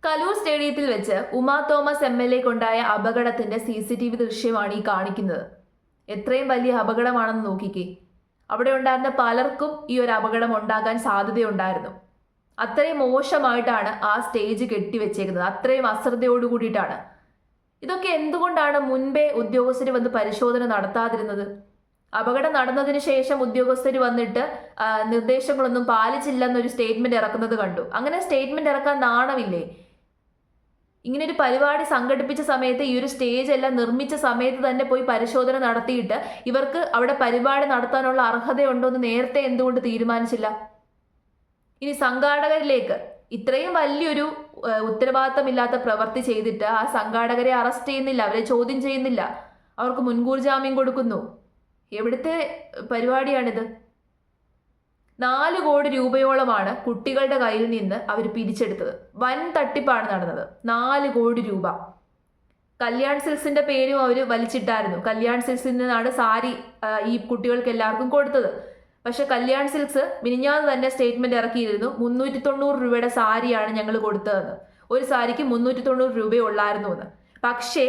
കലൂർ സ്റ്റേഡിയത്തിൽ വെച്ച് ഉമാ തോമസ് MLA-ക്കുണ്ടായ അപകടത്തിന്റെ CCTV ദൃശ്യമാണ് ഈ കാണിക്കുന്നത്. എത്രയും വലിയ അപകടമാണെന്ന് നോക്കിക്കേ. അവിടെ ഉണ്ടായിരുന്ന പലർക്കും ഈ ഒരു അപകടം ഉണ്ടാകാൻ സാധ്യതയുണ്ടായിരുന്നു. അത്രയും മോശമായിട്ടാണ് ആ സ്റ്റേജ് കെട്ടിവെച്ചേക്കുന്നത്. അത്രയും അശ്രദ്ധയോട് കൂടിയിട്ടാണ്. ഇതൊക്കെ എന്തുകൊണ്ടാണ് മുൻപേ ഉദ്യോഗസ്ഥർ വന്ന് പരിശോധന നടത്താതിരുന്നത്? അപകടം നടന്നതിന് ശേഷം ഉദ്യോഗസ്ഥർ വന്നിട്ട് നിർദ്ദേശങ്ങളൊന്നും പാലിച്ചില്ലെന്നൊരു സ്റ്റേറ്റ്മെന്റ് ഇറക്കുന്നത് കണ്ടു. അങ്ങനെ സ്റ്റേറ്റ്മെന്റ് ഇറക്കാൻ നാണമില്ലേ? ഇങ്ങനെ ഒരു പരിപാടി സംഘടിപ്പിച്ച സമയത്ത്, ഈ ഒരു സ്റ്റേജ് എല്ലാം നിർമ്മിച്ച സമയത്ത് തന്നെ പോയി പരിശോധന നടത്തിയിട്ട് ഇവർക്ക് അവിടെ പരിപാടി നടത്താനുള്ള അർഹതയുണ്ടോ എന്ന് നേരത്തെ എന്തുകൊണ്ട് തീരുമാനിച്ചില്ല? ഇനി സംഘാടകരിലേക്ക് ഇത്രയും വലിയൊരു ഉത്തരവാദിത്തമില്ലാത്ത പ്രവൃത്തി ചെയ്തിട്ട് ആ സംഘാടകരെ അറസ്റ്റ് ചെയ്യുന്നില്ല, അവരെ ചോദ്യം ചെയ്യുന്നില്ല, അവർക്ക് മുൻകൂർ ജാമ്യം കൊടുക്കുന്നു. എവിടുത്തെ പരിപാടിയാണിത്? 4 കോടി രൂപയോളമാണ് കുട്ടികളുടെ കയ്യിൽ നിന്ന് അവർ പിരിച്ചെടുത്തത്. വൻ തട്ടിപ്പാണ് നടന്നത്. 4 കോടി രൂപ. കല്യാൺ സിൽക്സിന്റെ പേരും അവർ വലിച്ചിട്ടായിരുന്നു. കല്യാൺ സിൽക്സിൽ നിന്നാണ് സാരി ഈ കുട്ടികൾക്ക് എല്ലാവർക്കും കൊടുത്തത്. പക്ഷെ കല്യാൺ സിൽക്സ് മിനിഞ്ഞാന്ന് തന്നെ സ്റ്റേറ്റ്മെന്റ് ഇറക്കിയിരുന്നു, 390 രൂപയുടെ സാരിയാണ് ഞങ്ങൾ കൊടുത്തതെന്ന്. ഒരു സാരിക്ക് 390 രൂപയേ ഉള്ളായിരുന്നു എന്ന്. പക്ഷേ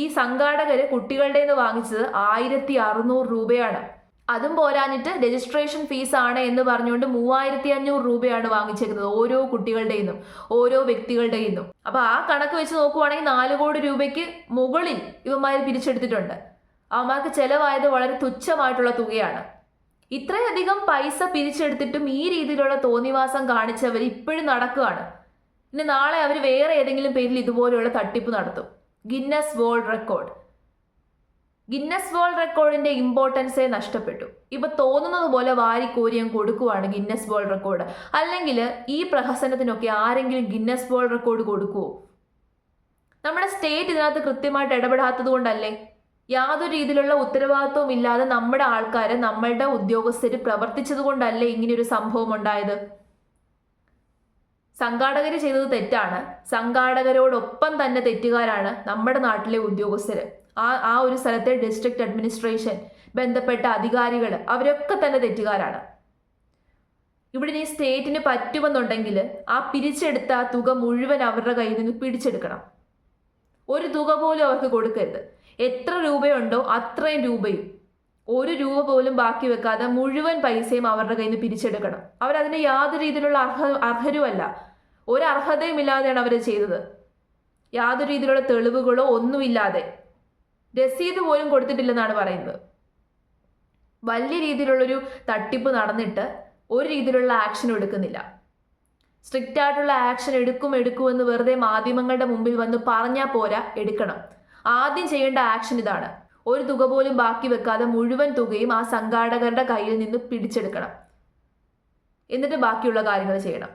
ഈ സംഘാടകര് കുട്ടികളുടെ നിന്ന് വാങ്ങിച്ചത് 1600 രൂപയാണ്. അതും പോരാഞ്ഞിട്ട് രജിസ്ട്രേഷൻ ഫീസ് ആണ് എന്ന് പറഞ്ഞുകൊണ്ട് 3500 രൂപയാണ് വാങ്ങിച്ചേക്കുന്നത് ഓരോ കുട്ടികളുടെ നിന്നും, ഓരോ വ്യക്തികളുടെ നിന്നും. അപ്പൊ ആ കണക്ക് വെച്ച് നോക്കുവാണെങ്കിൽ 4 കോടി രൂപയ്ക്ക് മുകളിൽ ഇവന്മാർ പിരിച്ചെടുത്തിട്ടുണ്ട്. അവന്മാർക്ക് ചെലവായത് വളരെ തുച്ഛമായിട്ടുള്ള തുകയാണ്. ഇത്രയധികം പൈസ പിരിച്ചെടുത്തിട്ടും ഈ രീതിയിലുള്ള തോന്നിവാസം കാണിച്ചവർ ഇപ്പോഴും നടക്കുകയാണ്. ഇനി നാളെ അവർ വേറെ ഏതെങ്കിലും പേരിൽ ഇതുപോലെയുള്ള തട്ടിപ്പ് നടത്തും. ഗിന്നസ് വേൾഡ് റെക്കോർഡിന്റെ ഇമ്പോർട്ടൻസേ നഷ്ടപ്പെട്ടു. ഇപ്പൊ തോന്നുന്നത് പോലെ വാരിക്കോരിയം കൊടുക്കുവാണ് ഗിന്നസ് വേൾഡ് റെക്കോർഡ്. അല്ലെങ്കിൽ ഈ പ്രഹസനത്തിനൊക്കെ ആരെങ്കിലും ഗിന്നസ് വേൾഡ് റെക്കോർഡ് കൊടുക്കുവോ? നമ്മുടെ സ്റ്റേറ്റ് ഇതിനകത്ത് കൃത്യമായിട്ട് ഇടപെടാത്തത് കൊണ്ടല്ലേ? യാതൊരു രീതിയിലുള്ള ഉത്തരവാദിത്വവും ഇല്ലാതെ നമ്മുടെ ആൾക്കാരെ, നമ്മളുടെ ഉദ്യോഗസ്ഥർ പ്രവർത്തിച്ചത് കൊണ്ടല്ലേ ഇങ്ങനെയൊരു സംഭവം ഉണ്ടായത്? സംഘാടകർ ചെയ്തത് തെറ്റാണ്. സംഘാടകരോടൊപ്പം തന്നെ തെറ്റുകാരാണ് നമ്മുടെ നാട്ടിലെ ഉദ്യോഗസ്ഥര്. ആ ഒരു സ്ഥലത്തെ ഡിസ്ട്രിക്ട് അഡ്മിനിസ്ട്രേഷൻ, ബന്ധപ്പെട്ട അധികാരികൾ, അവരൊക്കെ തന്നെ തെറ്റുകാരാണ്. ഇവിടെ ഈ സ്റ്റേറ്റിന് പറ്റുമെന്നുണ്ടെങ്കിൽ ആ പിരിച്ചെടുത്ത തുക മുഴുവൻ അവരുടെ കയ്യിൽ നിന്ന് പിടിച്ചെടുക്കണം. ഒരു തുക പോലും അവർക്ക് കൊടുക്കരുത്. എത്ര രൂപയുണ്ടോ അത്രയും രൂപയും, 1 രൂപ പോലും ബാക്കി വെക്കാതെ മുഴുവൻ പൈസയും അവരുടെ കയ്യിൽ നിന്ന് പിരിച്ചെടുക്കണം. അവരതിന് യാതൊരു രീതിയിലുള്ള അർഹരുമല്ല. ഒരു അർഹതയും ഇല്ലാതെയാണ് അവർ ചെയ്തത്. യാതൊരു രീതിയിലുള്ള തെളിവുകളോ ഒന്നുമില്ലാതെ, രസീത് പോലും കൊടുത്തിട്ടില്ലെന്നാണ് പറയുന്നത്. വലിയ രീതിയിലുള്ളൊരു തട്ടിപ്പ് നടന്നിട്ട് ഒരു രീതിയിലുള്ള ആക്ഷൻ എടുക്കുന്നില്ല. സ്ട്രിക്റ്റ് ആയിട്ടുള്ള ആക്ഷൻ എടുക്കുമെന്ന് വെറുതെ മാധ്യമങ്ങളുടെ മുമ്പിൽ വന്ന് പറഞ്ഞാൽ പോരാ, എടുക്കണം. ആദ്യം ചെയ്യേണ്ട ആക്ഷൻ ഇതാണ്. ഒരു തുക പോലും ബാക്കി വെക്കാതെ മുഴുവൻ തുകയും ആ സംഘാടകരുടെ കയ്യിൽ നിന്ന് പിടിച്ചെടുക്കണം. എന്നിട്ട് ബാക്കിയുള്ള കാര്യങ്ങൾ ചെയ്യണം.